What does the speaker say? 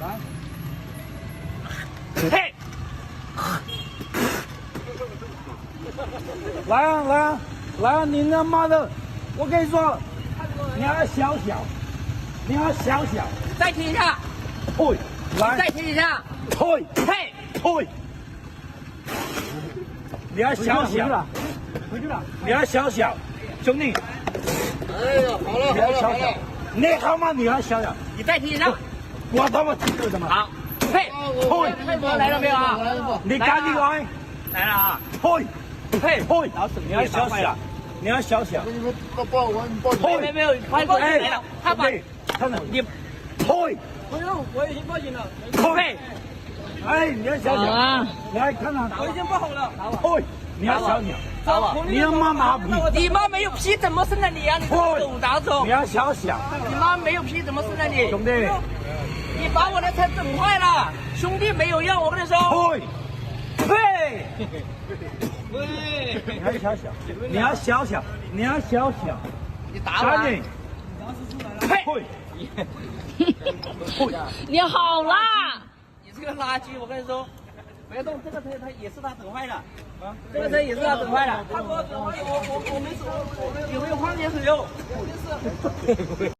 来，嘿，来啊来啊来啊！你他妈的，我跟你说，你要小小，你要小小，再踢一下，退，来，再踢一下，退，嘿，退，你要小小，回去了。你要小小，兄弟，哎呀，好了你要小小，你他妈你要小小，你再踢一下，我他妈踢了什么？好，嘿，来了没有啊？你赶紧来，来了啊，退，嘿，退，老死你要小小，你要小小，你们抱我，你抱没有，快过来了，他把看到你退，不用，我已经报警了。退，哎，你要小小，来看看，我已经报好了。退，你要小小。你他妈马屁！你妈没有屁怎么生的你啊？你狗打走你！要小小，你妈没有屁怎么生的你？兄弟，你把我的车整坏了，兄弟没有用，我跟你说。退，喂，你要小小，你要小小，你要小小，你打我啊！赶紧，退，你好啦！你这个垃圾，我跟你说，别动，这个车它也是他整坏的，啊，这个车也是他整坏的。他给我整坏的，我没手，有没有矿泉水哟？